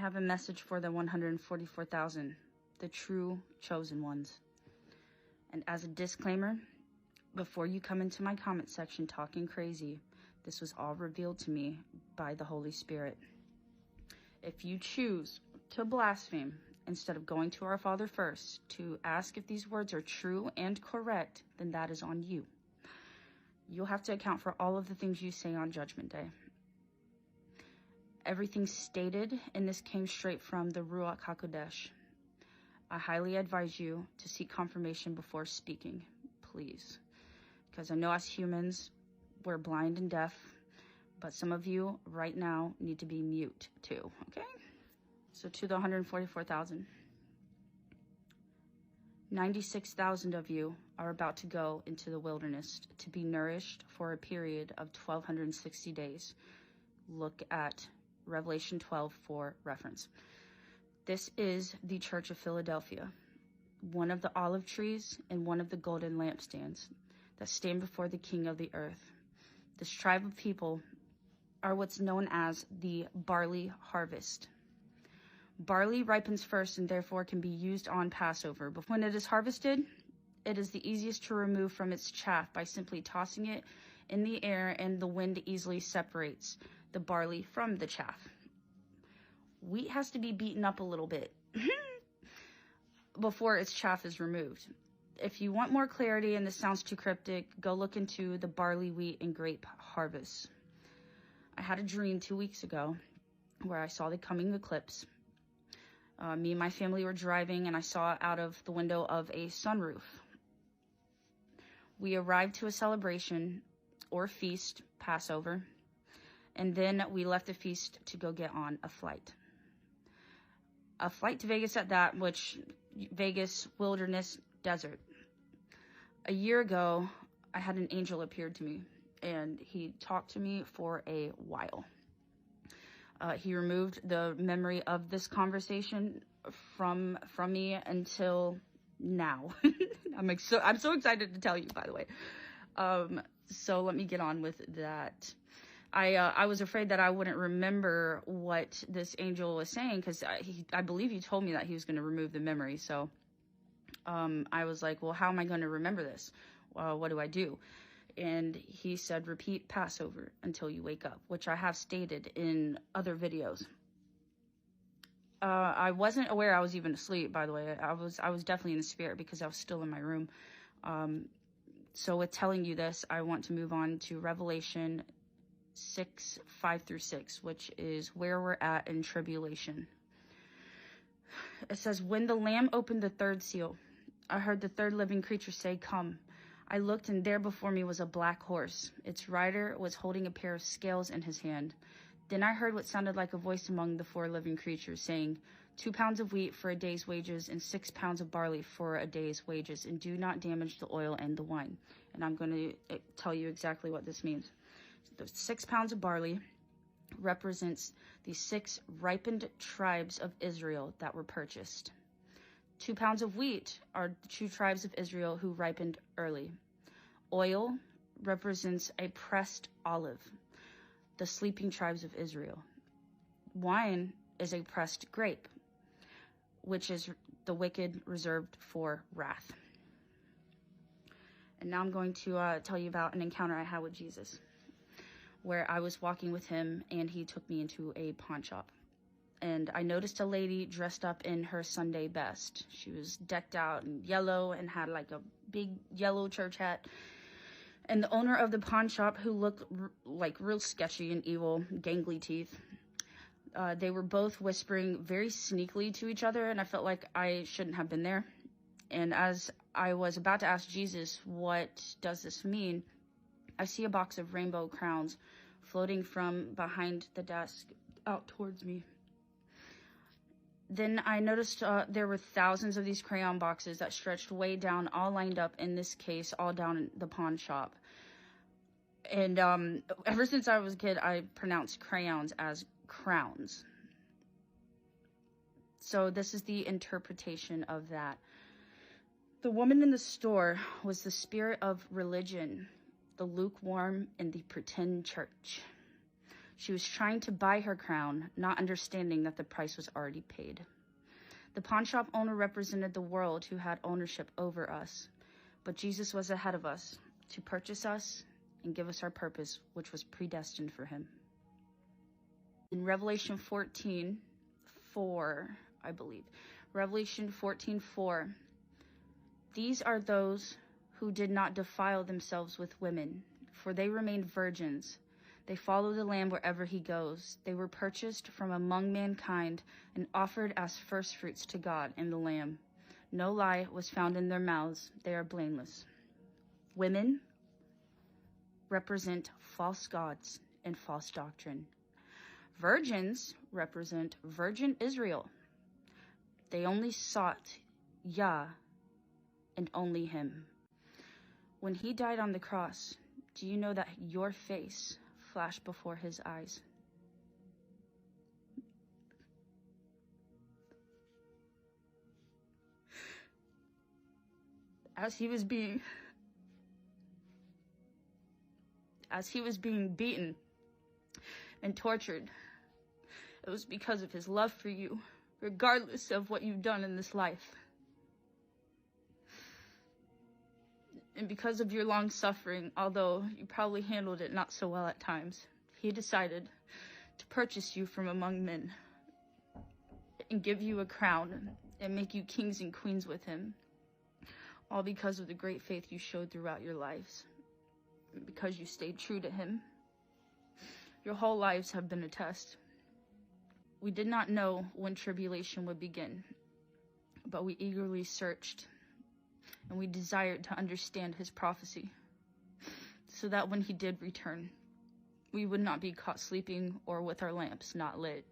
have a message for the 144,000, the true chosen ones. And as a disclaimer, before you come into my comment section talking crazy, this was all revealed to me by the Holy Spirit. If you choose to blaspheme instead of going to our Father first to ask if these words are true and correct, then that is on you. You'll have to account for all of the things you say on Judgment Day. Everything stated in this came straight from the Ruach HaKodesh. I highly advise you to seek confirmation before speaking, please. Because I know as humans, we're blind and deaf, but some of you right now need to be mute too, okay? So to the 144,000. 96,000 of you are about to go into the wilderness to be nourished for a period of 1,260 days. Look at Revelation 12 for reference. This is the Church of Philadelphia, one of the olive trees and one of the golden lampstands that stand before the King of the earth. This tribe of people are what's known as the barley harvest. Barley ripens first and therefore can be used on Passover. But when it is harvested, it is the easiest to remove from its chaff by simply tossing it in the air, and the wind easily separates the barley from the chaff. Wheat has to be beaten up a little bit before its chaff is removed. If you want more clarity and this sounds too cryptic, go look into the barley, wheat, and grape harvest. I had a dream 2 weeks ago where I saw the coming eclipse. Me and my family were driving, and I saw out of the window of a sunroof. We arrived to a celebration or feast, Passover, and then we left the feast to go get on a flight. A flight to Vegas at that, which Vegas, wilderness, desert. A year ago, I had an angel appeared to me, and he talked to me for a while. He removed the memory of this conversation from me until now. I'm so excited to tell you, by the way. So let me get on with that. I was afraid that I wouldn't remember what this angel was saying, because I believe he told me that he was going to remove the memory. So I was like, well, how am I going to remember this? What do I do? And he said, repeat Passover until you wake up, which I have stated in other videos. I wasn't aware I was even asleep, by the way. I was definitely in the spirit because I was still in my room. So with telling you this, I want to move on to Revelation 6, 5 through 6, which is where we're at in tribulation. It says, when the Lamb opened the third seal, I heard the third living creature say, come. I looked, and there before me was a black horse. Its rider was holding a pair of scales in his hand. Then I heard what sounded like a voice among the four living creatures saying, 2 pounds of wheat for a day's wages and 6 pounds of barley for a day's wages, and do not damage the oil and the wine. And I'm going to tell you exactly what this means. The 6 pounds of barley represents the 6 ripened tribes of Israel that were purchased. 2 pounds of wheat are the 2 tribes of Israel who ripened early. Oil represents a pressed olive, the sleeping tribes of Israel. Wine is a pressed grape, which is the wicked reserved for wrath. And now I'm going to tell you about an encounter I had with Jesus, where I was walking with him and he took me into a pawn shop. And I noticed a lady dressed up in her Sunday best. She was decked out in yellow and had like a big yellow church hat. And the owner of the pawn shop, who looked like real sketchy and evil, gangly teeth, they were both whispering very sneakily to each other, and I felt like I shouldn't have been there. And as I was about to ask Jesus, what does this mean? I see a box of rainbow crowns floating from behind the desk out towards me. Then I noticed there were thousands of these crayon boxes that stretched way down, all lined up, in this case, all down in the pawn shop. And ever since I was a kid, I pronounced crayons as crowns. So this is the interpretation of that. The woman in the store was the spirit of religion, the lukewarm, and the pretend church. She was trying to buy her crown, not understanding that the price was already paid. The pawn shop owner represented the world who had ownership over us, but Jesus was ahead of us to purchase us and give us our purpose, which was predestined for him. In Revelation 14:4, I believe, Revelation 14:4, these are those who did not defile themselves with women, for they remained virgins. They follow the Lamb wherever he goes. They were purchased from among mankind and offered as firstfruits to God and the Lamb. No lie was found in their mouths. They are blameless. Women represent false gods and false doctrine. Virgins represent virgin Israel. They only sought Yah and only him. When he died on the cross, do you know that your face flashed before his eyes? As he was being beaten and tortured, it was because of his love for you, regardless of what you've done in this life. And because of your long suffering, although you probably handled it not so well at times, he decided to purchase you from among men and give you a crown and make you kings and queens with him, all because of the great faith you showed throughout your lives, and because you stayed true to him. Your whole lives have been a test. We did not know when tribulation would begin, but we eagerly searched, and we desired to understand his prophecy, so that when he did return, we would not be caught sleeping or with our lamps not lit.